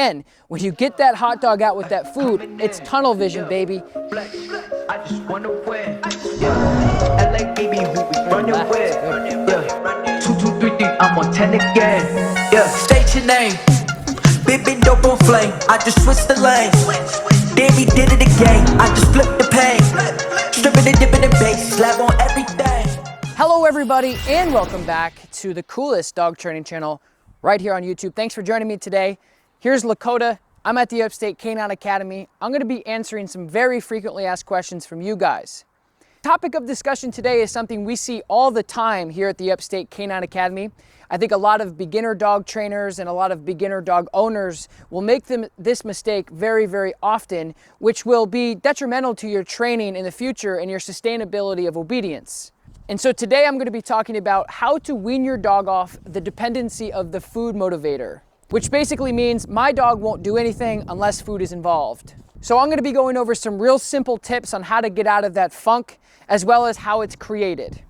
And when you get that hot dog out with that food, it's tunnel vision, baby. I just wanna win. Yeah. LA baby, who we running with? Yeah. 2, 2, 3, 3, I'm on 10 again. Yeah. State your name. Big big dope on flame. I just switched the lane. Then we did it again. I just flipped the pain. Stripping and dipping the bass. Slab on everything. Hello everybody and welcome back to the coolest dog training channel right here on YouTube. Thanks for joining me today. Here's Lakota. I'm at the Upstate Canine Academy. I'm going to be answering some very frequently asked questions from you guys. Topic of discussion today is something we see all the time here at the Upstate Canine Academy. I think a lot of beginner dog trainers and a lot of beginner dog owners will make this mistake very, very often, which will be detrimental to your training in the future and your sustainability of obedience. And so today I'm going to be talking about how to wean your dog off the dependency of the food motivator, which basically means my dog won't do anything unless food is involved. So I'm going to be going over some real simple tips on how to get out of that funk, as well as how it's created.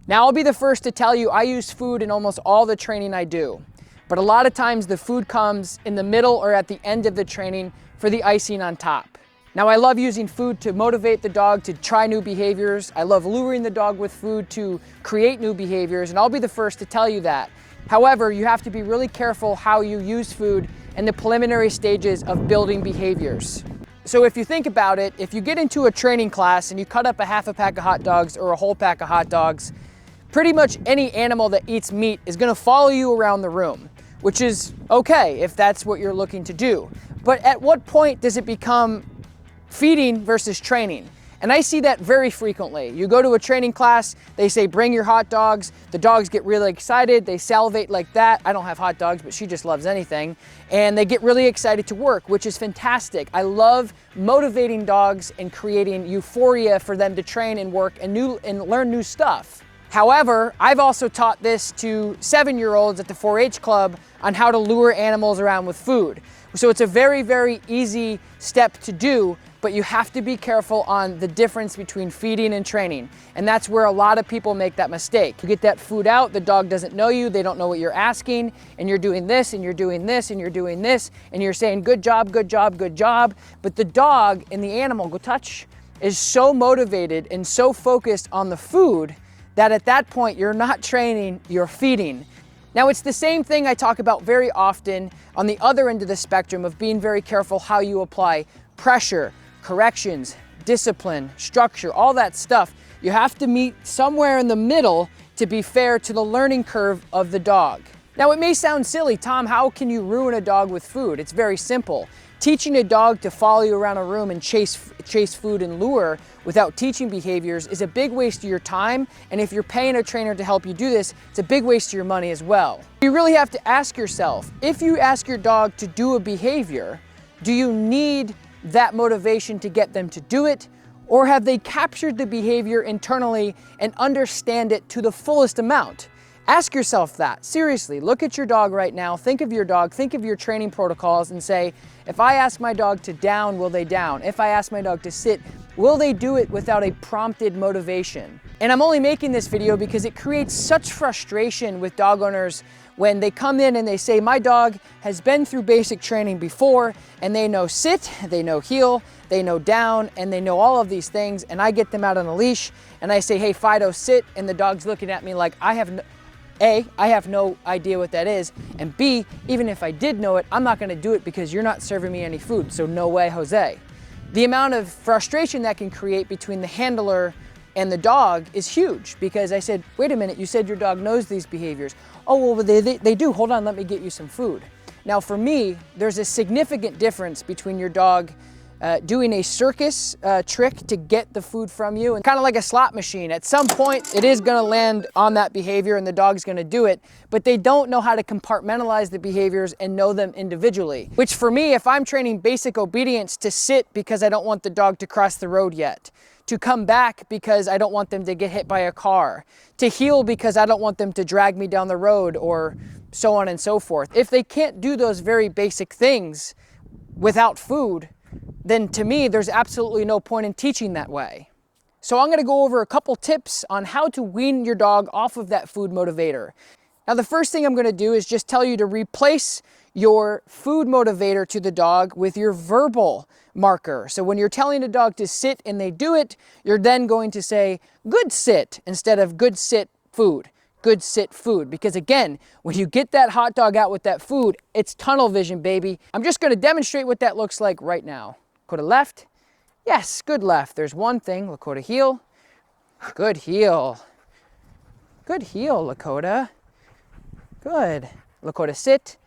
Now, I'll be the first to tell you I use food in almost all the training I do, but a lot of times the food comes in the middle or at the end of the training for the icing on top. Now, I love using food to motivate the dog to try new behaviors. I love luring the dog with food to create new behaviors, and I'll be the first to tell you that. However, you have to be really careful how you use food in the preliminary stages of building behaviors. So if you think about it, if you get into a training class and you cut up a half a pack of hot dogs or a whole pack of hot dogs, pretty much any animal that eats meat is going to follow you around the room, which is okay if that's what you're looking to do. But at what point does it become feeding versus training? And I see that very frequently. You go to a training class, they say, bring your hot dogs. The dogs get really excited. They salivate like that. I don't have hot dogs, but she just loves anything. And they get really excited to work, which is fantastic. I love motivating dogs and creating euphoria for them to train and work and learn new stuff. However, I've also taught this to 7-year-olds at the 4-H club on how to lure animals around with food. So it's a very, very easy step to do, but you have to be careful on the difference between feeding and training. And that's where a lot of people make that mistake. You get that food out, the dog doesn't know you, they don't know what you're asking, and you're doing this, and you're doing this, and you're doing this, and you're saying, good job, good job, good job. But the dog and the animal, go touch, is so motivated and so focused on the food that at that point, you're not training, you're feeding. Now, it's the same thing I talk about very often on the other end of the spectrum of being very careful how you apply pressure, corrections, discipline, structure, all that stuff. You have to meet somewhere in the middle to be fair to the learning curve of the dog. Now, it may sound silly, Tom, how can you ruin a dog with food? It's very simple. Teaching a dog to follow you around a room and chase food and lure without teaching behaviors is a big waste of your time. And if you're paying a trainer to help you do this, it's a big waste of your money as well. You really have to ask yourself, if you ask your dog to do a behavior, do you need that motivation to get them to do it? Or have they captured the behavior internally and understand it to the fullest amount? Ask yourself that. Seriously, look at your dog right now. Think of your dog, think of your training protocols and say, if I ask my dog to down, will they down? If I ask my dog to sit, will they do it without a prompted motivation? And I'm only making this video because it creates such frustration with dog owners when they come in and they say, my dog has been through basic training before and they know sit, they know heel, they know down, and they know all of these things, and I get them out on a leash and I say, hey, Fido, sit, and the dog's looking at me like I have no idea what that is, and B, even if I did know it, I'm not gonna do it because you're not serving me any food, so no way, Jose. The amount of frustration that can create between the handler and the dog is huge because I said, wait a minute, you said your dog knows these behaviors. Oh, well, they do. Hold on, let me get you some food. Now, for me, there's a significant difference between your dog doing a circus trick to get the food from you, and kind of like a slot machine. At some point, it is gonna land on that behavior and the dog's gonna do it, but they don't know how to compartmentalize the behaviors and know them individually. Which for me, if I'm training basic obedience to sit because I don't want the dog to cross the road yet, to come back because I don't want them to get hit by a car, to heel because I don't want them to drag me down the road, or so on and so forth. If they can't do those very basic things without food, then to me, there's absolutely no point in teaching that way. So I'm gonna go over a couple tips on how to wean your dog off of that food motivator. Now, the first thing I'm gonna do is just tell you to replace your food motivator to the dog with your verbal marker. So when you're telling a dog to sit and they do it, you're then going to say, good sit, instead of good sit food. Good sit food. Because again, when you get that hot dog out with that food, it's tunnel vision, baby. I'm just going to demonstrate what that looks like right now. Lakota left. Yes, good left. There's one thing. Lakota heel. Good heel. Good heel, Lakota. Good. Lakota sit.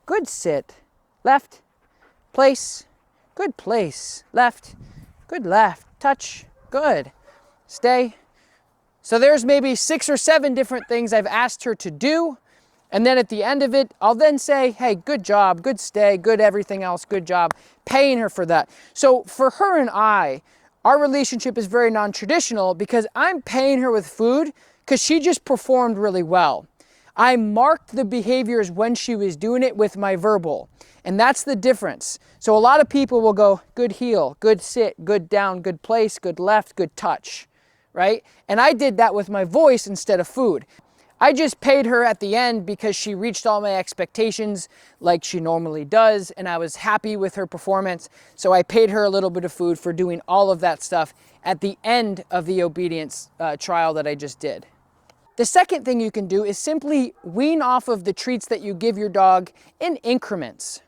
Good sit. Left. Place. Good place. Left. Good left. Touch. Good. Stay. So there's maybe 6 or 7 different things I've asked her to do. And then at the end of it, I'll then say, hey, good job, good stay, good everything else, good job, paying her for that. So for her and I, our relationship is very non-traditional because I'm paying her with food because she just performed really well. I marked the behaviors when she was doing it with my verbal. And that's the difference. So a lot of people will go, good heel, good sit, good down, good place, good left, good touch. Right? And I did that with my voice instead of food. I just paid her at the end because she reached all my expectations like she normally does, and I was happy with her performance. So I paid her a little bit of food for doing all of that stuff at the end of the obedience trial that I just did. The second thing you can do is simply wean off of the treats that you give your dog in increments.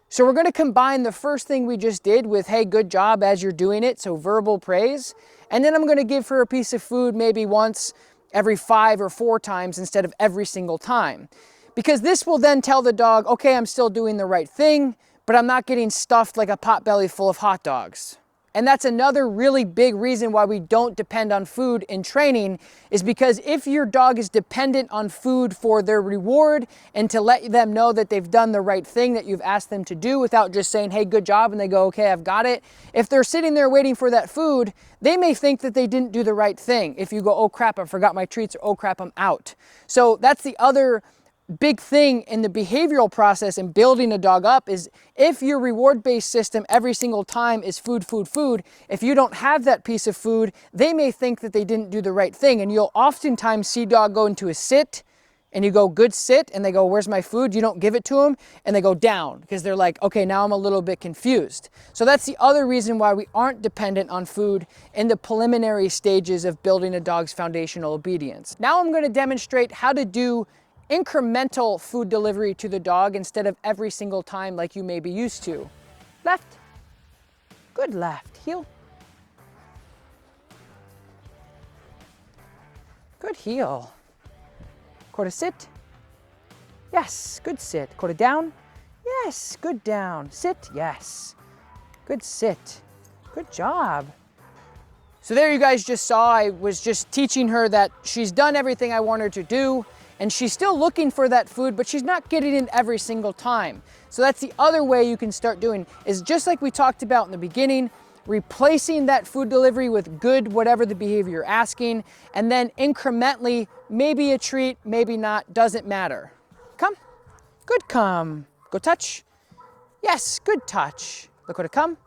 So we're going to combine the first thing we just did with, hey, good job as you're doing it, so verbal praise. And then I'm going to give her a piece of food maybe once every 5 or 4 times instead of every single time. Because this will then tell the dog, okay, I'm still doing the right thing, but I'm not getting stuffed like a potbelly full of hot dogs. And that's another really big reason why we don't depend on food in training, is because if your dog is dependent on food for their reward and to let them know that they've done the right thing that you've asked them to do without just saying, hey, good job, and they go, okay, I've got it. If they're sitting there waiting for that food, they may think that they didn't do the right thing. If you go, oh crap, I forgot my treats, or oh crap, I'm out. So that's the other big thing in the behavioral process and building a dog up, is if your reward-based system every single time is food, food, food, if you don't have that piece of food, they may think that they didn't do the right thing. And you'll oftentimes see dog go into a sit and you go, good sit, and they go, where's my food? You don't give it to them, and they go down because they're like, okay, now I'm a little bit confused. So that's the other reason why we aren't dependent on food in the preliminary stages of building a dog's foundational obedience. Now I'm going to demonstrate how to do incremental food delivery to the dog instead of every single time like you may be used to. Left. Good left. Heel. Good heel. Quarter sit. Yes. Good sit. Quarter down. Yes. Good down. Sit. Yes. Good sit. Good job. So there you guys just saw, I was just teaching her that she's done everything I want her to do, and she's still looking for that food, but she's not getting it every single time. So that's the other way you can start doing, is just like we talked about in the beginning, replacing that food delivery with good, whatever the behavior you're asking, and then incrementally, maybe a treat, maybe not, doesn't matter. Come, good come, go touch. Yes, good touch. Lakota come.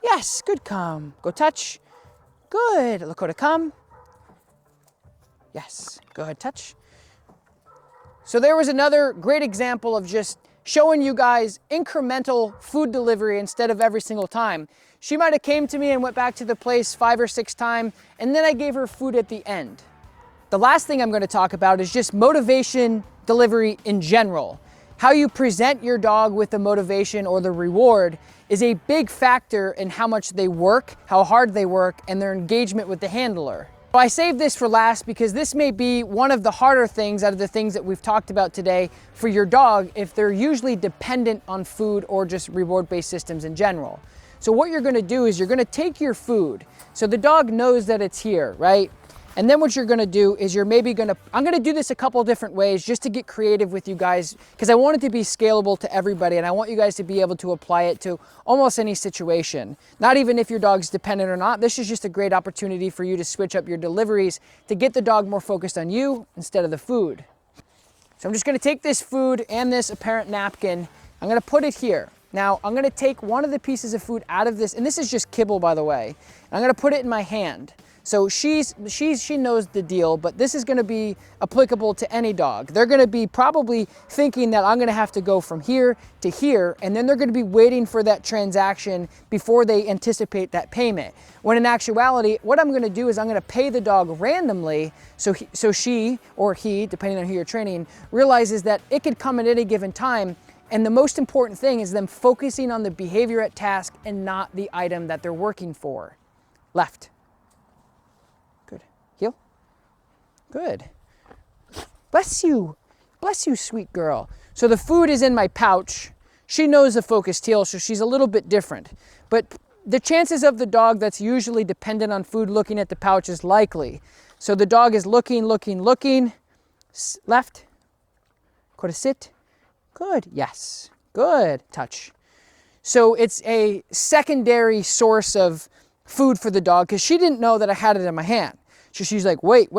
Yes, good come, go touch. Good, Lakota come. Yes, go ahead, touch. So there was another great example of just showing you guys incremental food delivery instead of every single time. She might have came to me and went back to the place 5 or 6 times, and then I gave her food at the end. The last thing I'm going to talk about is just motivation delivery in general. How you present your dog with the motivation or the reward is a big factor in how much they work, how hard they work, and their engagement with the handler. I saved this for last because this may be one of the harder things out of the things that we've talked about today for your dog if they're usually dependent on food or just reward-based systems in general. So what you're gonna do is you're gonna take your food, so the dog knows that it's here, right? And then what you're gonna do is I'm gonna do this a couple different ways just to get creative with you guys, because I want it to be scalable to everybody, and I want you guys to be able to apply it to almost any situation. Not even if your dog's dependent or not. This is just a great opportunity for you to switch up your deliveries to get the dog more focused on you instead of the food. So I'm just gonna take this food and this apparent napkin, I'm gonna put it here. Now, I'm gonna take one of the pieces of food out of this, and this is just kibble, by the way, and I'm gonna put it in my hand. So she knows the deal, but this is gonna be applicable to any dog. They're gonna be probably thinking that I'm gonna have to go from here to here, and then they're gonna be waiting for that transaction before they anticipate that payment. When in actuality, what I'm gonna do is I'm gonna pay the dog randomly, so she or he, depending on who you're training, realizes that it could come at any given time. And the most important thing is them focusing on the behavior at task and not the item that they're working for. Left. Good. Heel. Good. Bless you. Bless you, sweet girl. So the food is in my pouch. She knows the focused heel, so she's a little bit different. But the chances of the dog that's usually dependent on food looking at the pouch is likely. So the dog is looking. Left. Go to sit. Good, yes, good, touch. So it's a secondary source of food for the dog because she didn't know that I had it in my hand. So she's like, wait,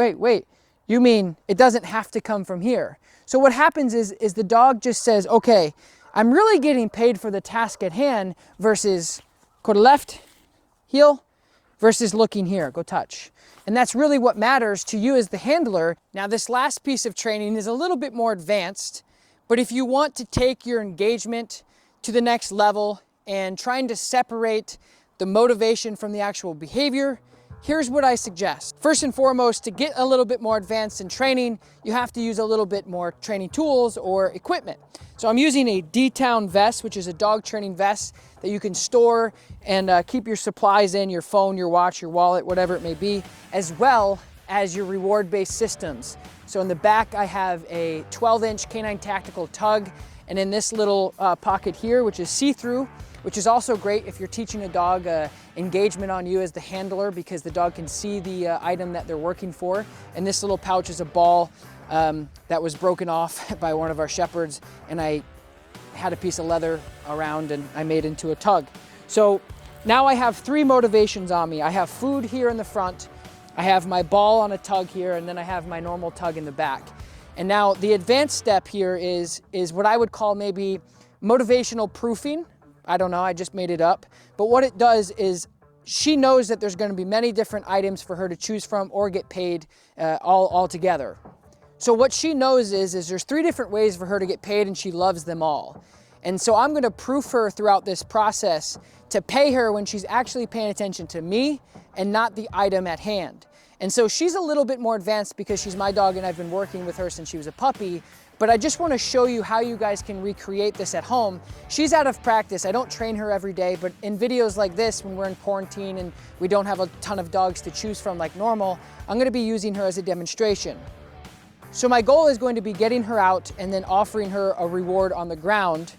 you mean it doesn't have to come from here? So what happens is the dog just says, okay, I'm really getting paid for the task at hand versus go to left, heel, versus looking here, go touch. And that's really what matters to you as the handler. Now this last piece of training is a little bit more advanced. But if you want to take your engagement to the next level and trying to separate the motivation from the actual behavior, here's what I suggest. First and foremost, to get a little bit more advanced in training, you have to use a little bit more training tools or equipment. So I'm using a D-Town vest, which is a dog training vest that you can store and keep your supplies in, your phone, your watch, your wallet, whatever it may be, as well as your reward-based systems. So in the back, I have a 12-inch Canine Tactical tug, and in this little pocket here, which is see-through, which is also great if you're teaching a dog engagement on you as the handler, because the dog can see the item that they're working for. And this little pouch is a ball that was broken off by one of our shepherds, and I had a piece of leather around and I made into a tug. So now I have 3 motivations on me. I have food here in the front, I have my ball on a tug here, and then I have my normal tug in the back. And now the advanced step here is what I would call maybe motivational proofing. I don't know, I just made it up. But what it does is she knows that there's gonna be many different items for her to choose from or get paid all together. So what she knows is there's 3 different ways for her to get paid, and she loves them all. And so I'm gonna proof her throughout this process to pay her when she's actually paying attention to me and not the item at hand. And so she's a little bit more advanced because she's my dog and I've been working with her since she was a puppy, but I just wanna show you how you guys can recreate this at home. She's out of practice. I don't train her every day, but in videos like this, when we're in quarantine and we don't have a ton of dogs to choose from like normal, I'm gonna be using her as a demonstration. So my goal is going to be getting her out and then offering her a reward on the ground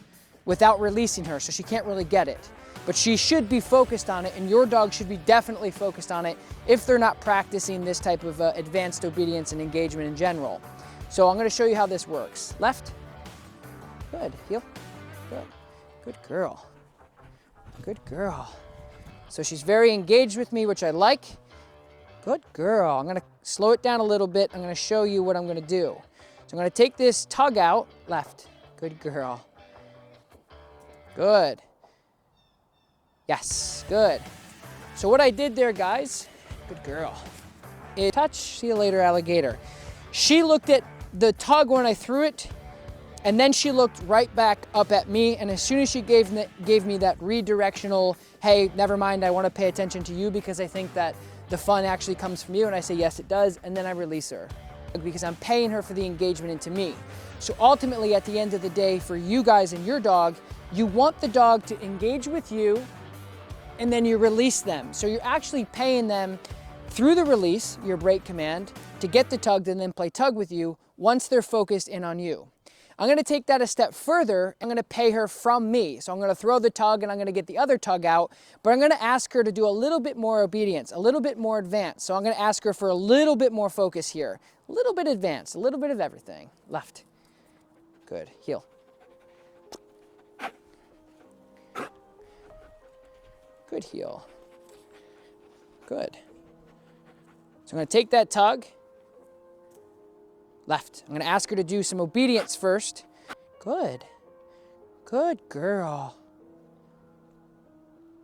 without releasing her, so she can't really get it. But she should be focused on it, and your dog should be definitely focused on it if they're not practicing this type of advanced obedience and engagement in general. So I'm gonna show you how this works. Left, good, heel, good girl, good girl. So she's very engaged with me, which I like. Good girl. I'm gonna slow it down a little bit. I'm gonna show you what I'm gonna do. So I'm gonna take this tug out, left, good girl. Good. Yes, good. So what I did there, guys, good girl, is touch, see you later, alligator. She looked at the tug when I threw it, and then she looked right back up at me, and as soon as she gave me that redirectional, hey, never mind, I wanna pay attention to you because I think that the fun actually comes from you, and I say, yes, it does, and then I release her because I'm paying her for the engagement into me. So ultimately, at the end of the day, for you guys and your dog, you want the dog to engage with you, and then you release them. So you're actually paying them through the release, your break command, to get the tug and then play tug with you once they're focused in on you. I'm gonna take that a step further. I'm gonna pay her from me. So I'm gonna throw the tug and I'm gonna get the other tug out, but I'm gonna ask her to do a little bit more obedience, a little bit more advanced. So I'm gonna ask her for a little bit more focus here, a little bit advanced, a little bit of everything. Left, good, heel. Good heel, good. So I'm gonna take that tug, left. I'm gonna ask her to do some obedience first. Good, good girl.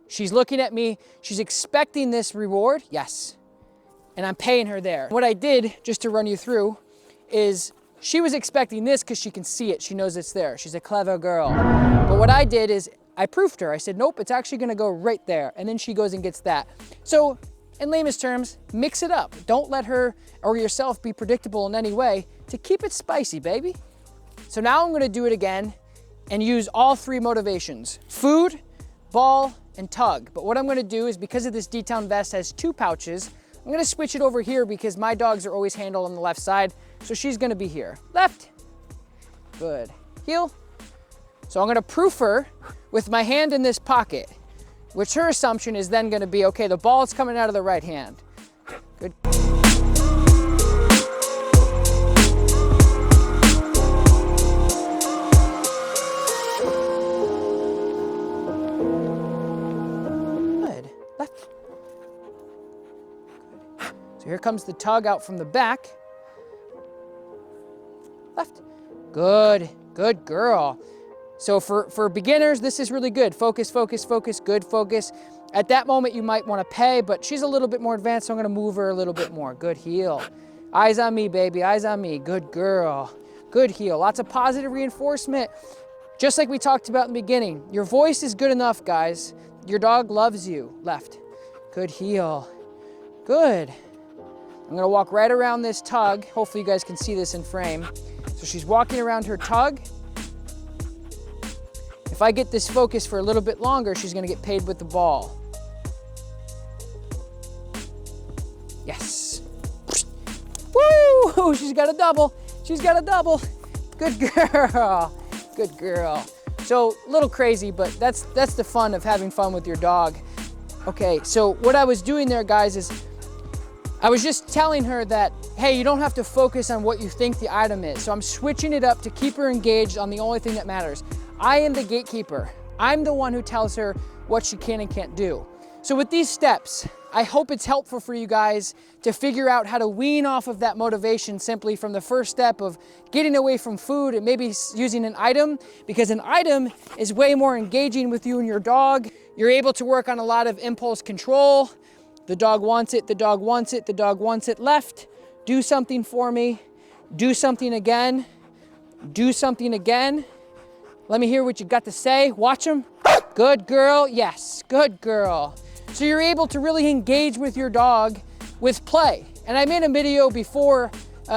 She's looking at me, she's expecting this reward, yes. and I'm paying her there. What I did, just to run you through, is she was expecting this because she can see it. She knows it's there. She's a clever girl. But what I did is I proofed her. I said, nope, it's actually gonna go right there. And then she goes and gets that. So in lamest terms, mix it up. Don't let her or yourself be predictable in any way to keep it spicy, baby. So now I'm gonna do it again and use all three motivations: food, ball, and tug. But what I'm gonna do is, because of this D-Town vest has 2 pouches, I'm gonna switch it over here because my dogs are always handled on the left side. So she's gonna be here. Left, good, heel. So I'm gonna proof her with my hand in this pocket, which her assumption is then gonna be, okay, the ball's coming out of the right hand. Good. Good, left. So here comes the tug out from the back. Left. Good, good girl. So for beginners, this is really good. Focus, focus, focus, good focus. At that moment, you might want to pay, but she's a little bit more advanced, so I'm going to move her a little bit more. Good heel. Eyes on me, baby, eyes on me. Good girl. Good heel. Lots of positive reinforcement. Just like we talked about in the beginning, your voice is good enough, guys. Your dog loves you. Left. Good heel. Good. I'm gonna walk right around this tug. Hopefully you guys can see this in frame. So she's walking around her tug. If I get this focus for a little bit longer, she's gonna get paid with the ball. Yes. Woo! She's got a double. She's got a double. Good girl. Good girl. So a little crazy, but that's the fun of having fun with your dog. Okay, so what I was doing there, guys, is I was just telling her that, hey, you don't have to focus on what you think the item is. So I'm switching it up to keep her engaged on the only thing that matters. I am the gatekeeper. I'm the one who tells her what she can and can't do. So with these steps, I hope it's helpful for you guys to figure out how to wean off of that motivation simply from the first step of getting away from food and maybe using an item, because an item is way more engaging with you and your dog. You're able to work on a lot of impulse control. The dog wants it, the dog wants it, the dog wants it. Left, do something for me. Do something again. Do something again. Let me hear what you got to say. Watch them. Good girl, yes, good girl. So you're able to really engage with your dog with play. And I made a video before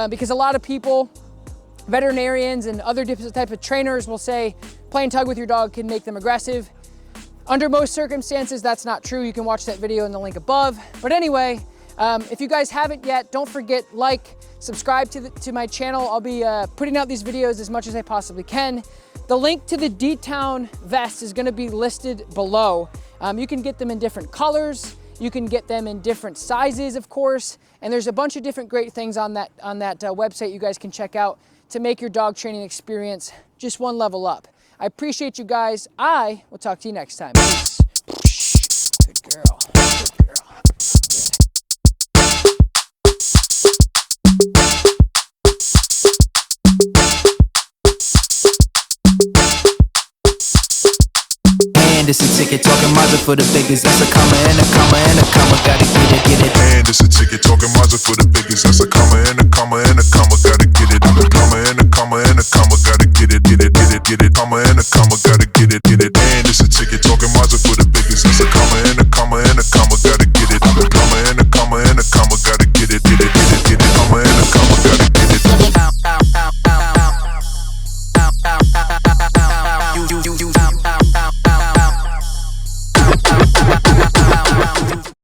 because a lot of people, veterinarians and other different type of trainers will say playing tug with your dog can make them aggressive. Under most circumstances, that's not true. You can watch that video in the link above. But anyway, if you guys haven't yet, don't forget, like, subscribe to my channel. I'll be putting out these videos as much as I possibly can. The link to the D-Town vest is gonna be listed below. You can get them in different colors. You can get them in different sizes, of course. And there's a bunch of different great things on that website you guys can check out to make your dog training experience just one level up. I appreciate you guys. I will talk to you next time. Peace. Good girl. Good girl. And it's a ticket talking Mazda for the biggest. That's a comma and a comma and a comma. Gotta get it. And it's a ticket talking Mazda for the biggest. That's a comma and a comma and a comma. Gotta get it. And a comma and a comma and a comma. Gotta get it. Comma and a comma. Gotta get it. And it's a ticket talking Mazda for the